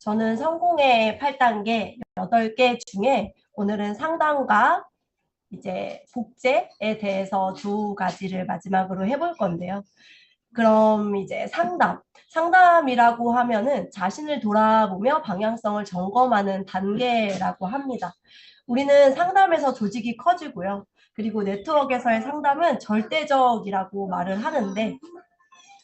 저는 성공의 8단계 8개 중에 오늘은 상담과 이제 복제에 대해서 두 가지를 마지막으로 해볼 건데요. 그럼 이제 상담이라고 하면은 자신을 돌아보며 방향성을 점검하는 단계라고 합니다. 우리는 상담에서 조직이 커지고요. 그리고 네트워크에서의 상담은 절대적이라고 말을 하는데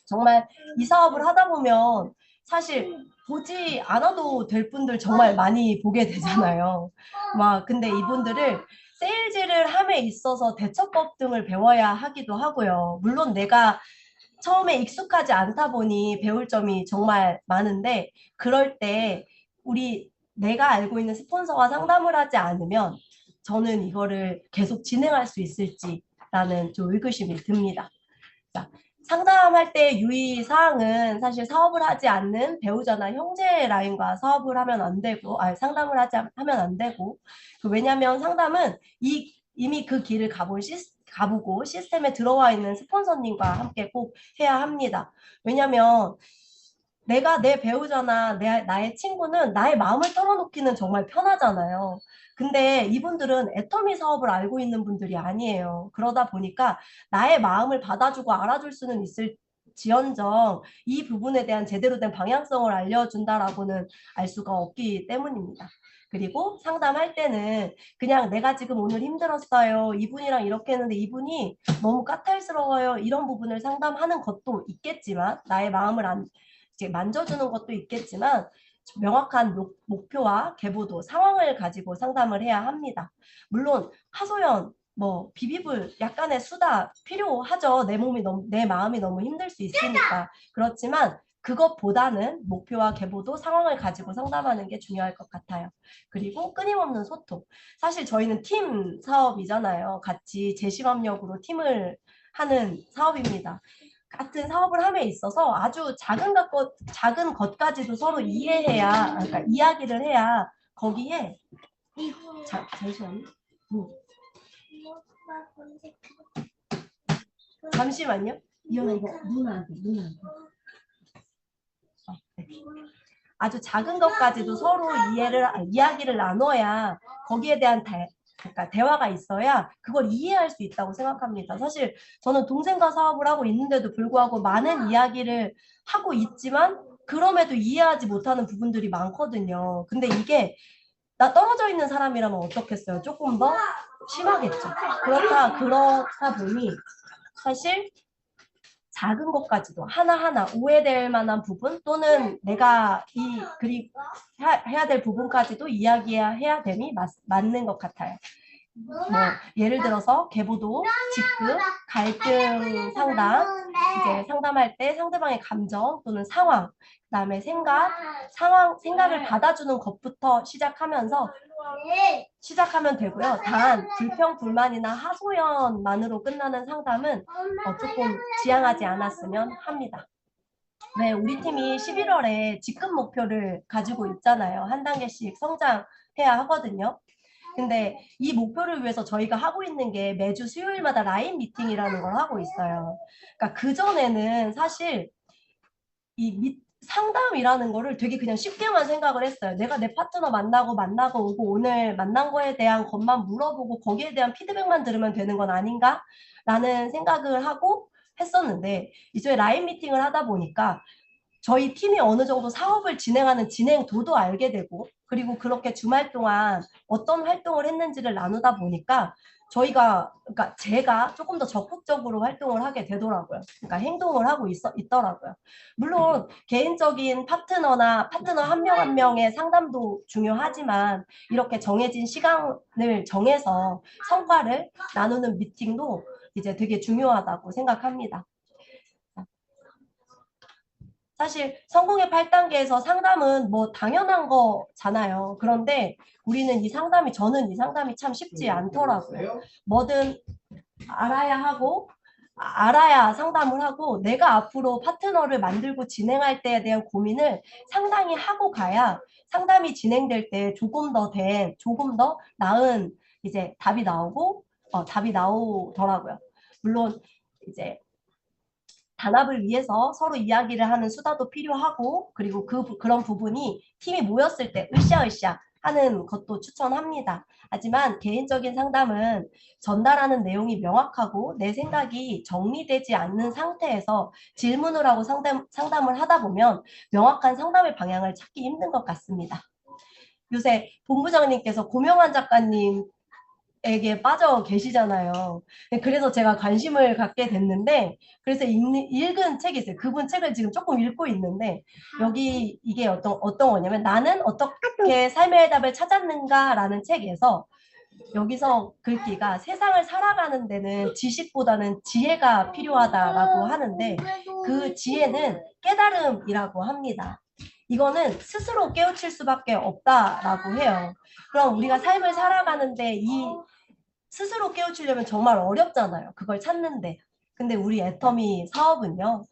정말 이 사업을 하다 보면 사실 보지 않아도 될 분들 정말 많이 보게 되잖아요. 막 근데 이분들을 세일즈를 함에 있어서 대처법 등을 배워야 하기도 하고요. 물론 내가 처음에 익숙하지 않다 보니 배울 점이 정말 많은데 그럴 때 내가 알고 있는 스폰서와 상담을 하지 않으면 저는 이거를 계속 진행할 수 있을지라는 좀 의구심이 듭니다. 자, 상담할 때 유의사항은 사실 사업을 하지 않는 배우자나 형제 라인과 사업을 하면 안 되고, 상담을 하면 안 되고, 왜냐면 상담은 이미 그 길을 가보고 시스템에 들어와 있는 스폰서님과 함께 꼭 해야 합니다. 왜냐면 내 배우자나 나의 친구는 나의 마음을 털어놓기는 정말 편하잖아요. 근데 이분들은 애터미 사업을 알고 있는 분들이 아니에요. 그러다 보니까 나의 마음을 받아주고 알아줄 수는 있을지언정 이 부분에 대한 제대로 된 방향성을 알려준다라고는 알 수가 없기 때문입니다. 그리고 상담할 때는 그냥 내가 지금 오늘 힘들었어요. 이분이랑 이렇게 했는데 이분이 너무 까탈스러워요. 이런 부분을 상담하는 것도 있겠지만 나의 마음을 이제 만져주는 것도 있겠지만 명확한 목표와 계보도 상황을 가지고 상담을 해야 합니다. 물론 하소연 비비불 약간의 수다 필요하죠. 내 마음이 너무 힘들 수 있으니까. 그렇지만 그것보다는 목표와 계보도 상황을 가지고 상담하는 게 중요할 것 같아요. 그리고 끊임없는 소통. 사실 저희는 팀 사업이잖아요. 같이 재심합력으로 팀을 하는 사업입니다. 같은 사업을 함에 있어서 아주 작은 것까지도 서로 그러니까 이야기를 해야 거기에 잠시만요. 잠시만요. 이현아 이거 누나한테. 네. 아주 작은 것까지도 서로 이야기를 나눠야 거기에 대한 그러니까 대화가 있어야 그걸 이해할 수 있다고 생각합니다. 사실 저는 동생과 사업을 하고 있는데도 불구하고 많은 이야기를 하고 있지만 그럼에도 이해하지 못하는 부분들이 많거든요. 근데 이게 나 떨어져 있는 사람이라면 어떻겠어요? 조금 더 심하겠죠. 그렇다 보니 사실 작은 것까지도 하나하나 오해될 만한 부분 또는 내가 해야 될 부분까지도 이야기해야 됨이 맞는 것 같아요. 예를 들어서 계보도, 직급, 갈등 상담, 이제 상담할 때 상대방의 감정 또는 상황, 그다음에 생각을 받아주는 것부터 시작하면 되고요. 단 불평, 불만이나 하소연만으로 끝나는 상담은 조금 지양하지 않았으면 합니다. 네, 우리 팀이 11월에 직급 목표를 가지고 있잖아요. 한 단계씩 성장해야 하거든요. 근데 이 목표를 위해서 저희가 하고 있는 게 매주 수요일마다 라인 미팅이라는 걸 하고 있어요. 그러니까 그전에는 사실 상담이라는 거를 되게 그냥 쉽게만 생각을 했어요. 내가 내 파트너 만나고 오고 오늘 만난 거에 대한 것만 물어보고 거기에 대한 피드백만 들으면 되는 건 아닌가? 라는 생각을 하고 했었는데 이제 라인 미팅을 하다 보니까 저희 팀이 어느 정도 사업을 진행하는 진행도도 알게 되고 그리고 그렇게 주말 동안 어떤 활동을 했는지를 나누다 보니까 그러니까 제가 조금 더 적극적으로 활동을 하게 되더라고요. 그러니까 행동을 하고 있더라고요. 물론 개인적인 파트너 한 명 한 명의 상담도 중요하지만 이렇게 정해진 시간을 정해서 성과를 나누는 미팅도 이제 되게 중요하다고 생각합니다. 사실 성공의 8단계에서 상담은 당연한 거잖아요. 그런데 저는 이 상담이 참 쉽지 않더라고요. 뭐든 알아야 상담을 하고 내가 앞으로 파트너를 만들고 진행할 때에 대한 고민을 상당히 하고 가야 상담이 진행될 때 조금 더 나은 이제 답이 나오더라고요. 물론 이제 단합을 위해서 서로 이야기를 하는 수다도 필요하고 그리고 그런 부분이 팀이 모였을 때 으쌰으쌰 하는 것도 추천합니다. 하지만 개인적인 상담은 전달하는 내용이 명확하고 내 생각이 정리되지 않는 상태에서 질문을 하고 상담을 하다 보면 명확한 상담의 방향을 찾기 힘든 것 같습니다. 요새 본부장님께서 고명환 작가님 에게 빠져 계시잖아요. 그래서 제가 관심을 갖게 됐는데, 그래서 읽은 책이 있어요. 그분 책을 지금 조금 읽고 있는데, 여기 이게 어떤 거냐면, 나는 어떻게 삶의 답을 찾았는가라는 책에서, 여기서 글귀가 세상을 살아가는 데는 지식보다는 지혜가 필요하다라고 하는데, 그 지혜는 깨달음이라고 합니다. 이거는 스스로 깨우칠 수밖에 없다라고 해요. 그럼 우리가 삶을 살아가는데 이 스스로 깨우치려면 정말 어렵잖아요. 그걸 찾는데. 근데 우리 애터미 사업은요.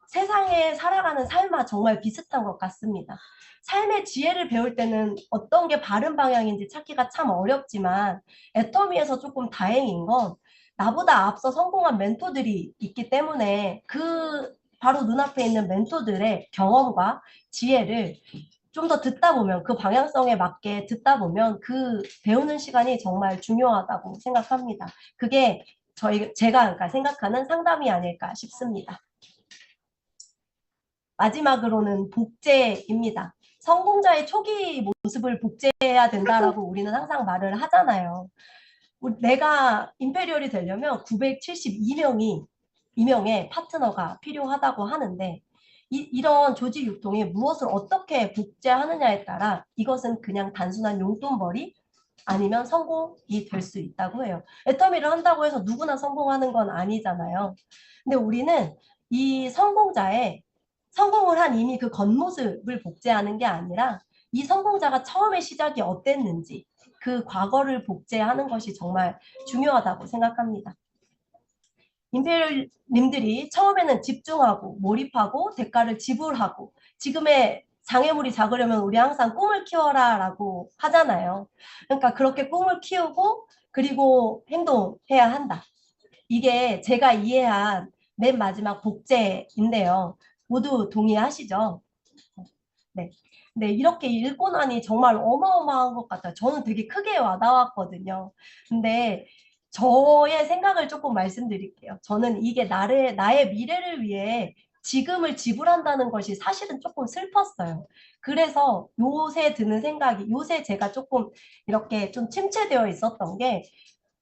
세상에 살아가는 삶과 정말 비슷한 것 같습니다. 삶의 지혜를 배울 때는 어떤 게 바른 방향인지 찾기가 참 어렵지만 애터미에서 조금 다행인 건 나보다 앞서 성공한 멘토들이 있기 때문에 그 바로 눈앞에 있는 멘토들의 경험과 지혜를 좀 더 듣다 보면 그 방향성에 맞게 듣다 보면 그 배우는 시간이 정말 중요하다고 생각합니다. 그게 제가 그러니까 생각하는 상담이 아닐까 싶습니다. 마지막으로는 복제입니다. 성공자의 초기 모습을 복제해야 된다라고 우리는 항상 말을 하잖아요. 내가 임페리얼이 되려면 972명의 파트너가 필요하다고 하는데 이런 조직 유통이 무엇을 어떻게 복제하느냐에 따라 이것은 그냥 단순한 용돈벌이 아니면 성공이 될 수 있다고 해요. 애터미를 한다고 해서 누구나 성공하는 건 아니잖아요. 근데 우리는 이 성공을 한 이미 그 겉모습을 복제하는 게 아니라 이 성공자가 처음의 시작이 어땠는지 그 과거를 복제하는 것이 정말 중요하다고 생각합니다. 임페리얼님들이 처음에는 집중하고 몰입하고 대가를 지불하고 지금의 장애물이 작으려면 우리 항상 꿈을 키워라 라고 하잖아요. 그러니까 그렇게 꿈을 키우고 그리고 행동해야 한다. 이게 제가 이해한 맨 마지막 복제인데요. 모두 동의하시죠? 네. 네, 이렇게 읽고 나니 정말 어마어마한 것 같아요. 저는 되게 크게 와닿았거든요. 근데 저의 생각을 조금 말씀드릴게요. 저는 이게 나의 미래를 위해 지금을 지불한다는 것이 사실은 조금 슬펐어요. 그래서 요새 제가 조금 이렇게 좀 침체되어 있었던 게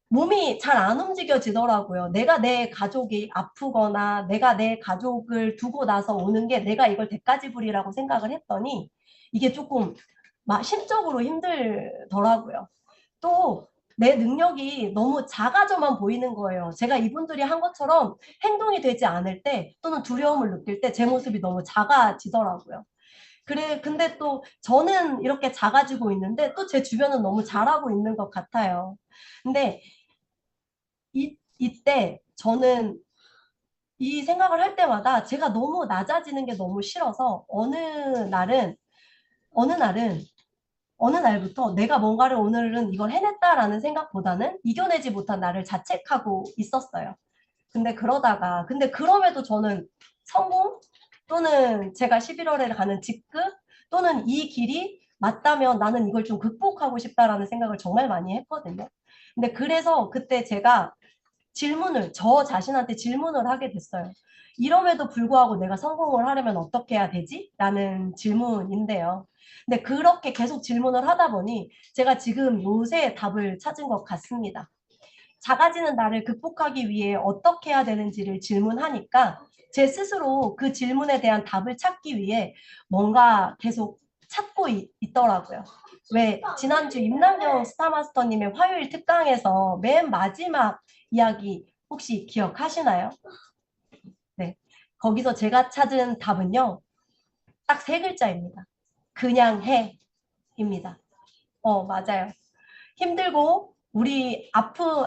몸이 잘 안 움직여지더라고요. 내가 내 가족이 아프거나 내가 내 가족을 두고 나서 오는 게 내가 이걸 대가지불이라고 생각을 했더니 이게 조금 심적으로 힘들더라고요. 또 내 능력이 너무 작아져만 보이는 거예요. 제가 이분들이 한 것처럼 행동이 되지 않을 때 또는 두려움을 느낄 때 제 모습이 너무 작아지더라고요. 근데 또 저는 이렇게 작아지고 있는데 또 제 주변은 너무 잘하고 있는 것 같아요. 근데 이때 저는 이 생각을 할 때마다 제가 너무 낮아지는 게 너무 싫어서 어느 날은 어느 날부터 내가 뭔가를 오늘은 이걸 해냈다라는 생각보다는 이겨내지 못한 나를 자책하고 있었어요. 근데 그럼에도 저는 성공 또는 제가 11월에 가는 직급 또는 이 길이 맞다면 나는 이걸 좀 극복하고 싶다라는 생각을 정말 많이 했거든요. 근데 그래서 그때 제가 저 자신한테 질문을 하게 됐어요. 이럼에도 불구하고 내가 성공을 하려면 어떻게 해야 되지? 라는 질문인데요. 근데 그렇게 계속 질문을 하다 보니 제가 지금 요새 답을 찾은 것 같습니다. 작아지는 나를 극복하기 위해 어떻게 해야 되는지를 질문하니까 제 스스로 그 질문에 대한 답을 찾기 위해 뭔가 계속 찾고 있더라고요. 왜 지난주 임남경 스타마스터님의 화요일 특강에서 맨 마지막 이야기 혹시 기억하시나요? 네. 거기서 제가 찾은 답은요. 딱 세 글자입니다. 그냥 해입니다. 맞아요. 힘들고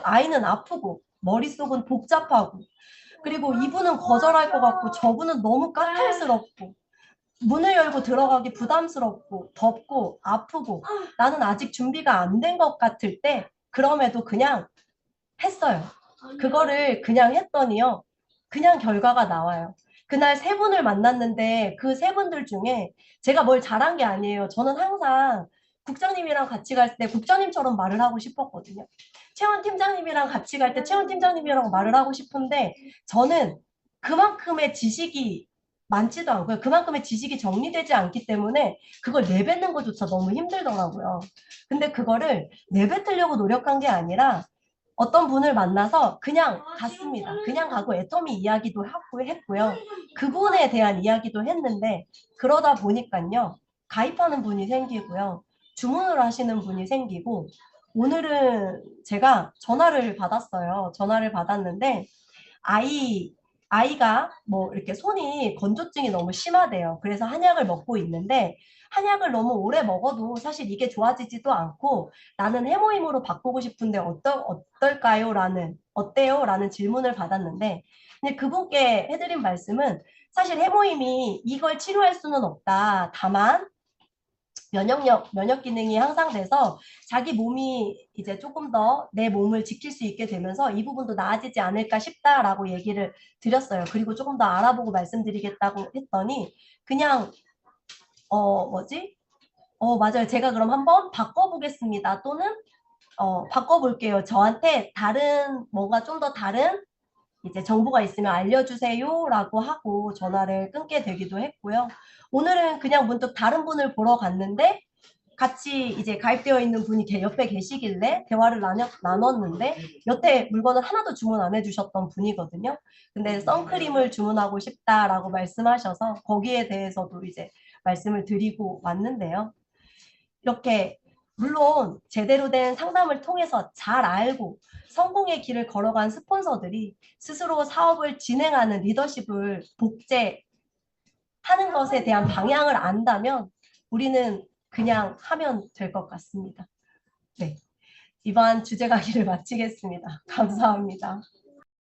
아이는 아프고 머릿속은 복잡하고 그리고 이분은 거절할 것 같고 저분은 너무 까탈스럽고 문을 열고 들어가기 부담스럽고 덥고 아프고 나는 아직 준비가 안 된 것 같을 때 그럼에도 그냥 했어요. 그거를 그냥 했더니요. 그냥 결과가 나와요. 그날 세 분을 만났는데 그 세 분들 중에 제가 뭘 잘한 게 아니에요. 저는 항상 국장님이랑 같이 갈 때 국장님처럼 말을 하고 싶었거든요. 채원 팀장님이랑 같이 갈 때 채원 팀장님이라고 말을 하고 싶은데 저는 그만큼의 지식이 많지도 않고요. 그만큼의 지식이 정리되지 않기 때문에 그걸 내뱉는 것조차 너무 힘들더라고요. 근데 그거를 내뱉으려고 노력한 게 아니라 어떤 분을 만나서 그냥 갔습니다. 그냥 가고 애터미 이야기도 하고 했고요. 그분에 대한 이야기도 했는데 그러다 보니까요. 가입하는 분이 생기고요. 주문을 하시는 분이 생기고 오늘은 제가 전화를 받았어요. 전화를 받았는데 아이가 뭐 이렇게 손이 건조증이 너무 심하대요. 그래서 한약을 먹고 있는데 한약을 너무 오래 먹어도 사실 이게 좋아지지도 않고 나는 해모임으로 바꾸고 싶은데 어떨까요? 어때요? 라는 질문을 받았는데 근데 그분께 해드린 말씀은 사실 해모임이 이걸 치료할 수는 없다. 다만 면역 기능이 향상돼서 자기 몸이 이제 조금 더 내 몸을 지킬 수 있게 되면서 이 부분도 나아지지 않을까 싶다라고 얘기를 드렸어요. 그리고 조금 더 알아보고 말씀드리겠다고 했더니 그냥 뭐지? 맞아요. 제가 그럼 한번 바꿔보겠습니다. 또는 바꿔볼게요. 저한테 다른 뭔가 좀 더 다른 이제 정보가 있으면 알려주세요라고 하고 전화를 끊게 되기도 했고요. 오늘은 그냥 문득 다른 분을 보러 갔는데 같이 이제 가입되어 있는 분이 옆에 계시길래 대화를 나눴는데 여태 물건을 하나도 주문 안 해주셨던 분이거든요. 근데 선크림을 주문하고 싶다라고 말씀하셔서 거기에 대해서도 이제 말씀을 드리고 왔는데요. 이렇게 물론 제대로 된 상담을 통해서 잘 알고 성공의 길을 걸어간 스폰서들이 스스로 사업을 진행하는 리더십을 복제하는 것에 대한 방향을 안다면 우리는 그냥 하면 될 것 같습니다. 네, 이번 주제 강의를 마치겠습니다. 감사합니다.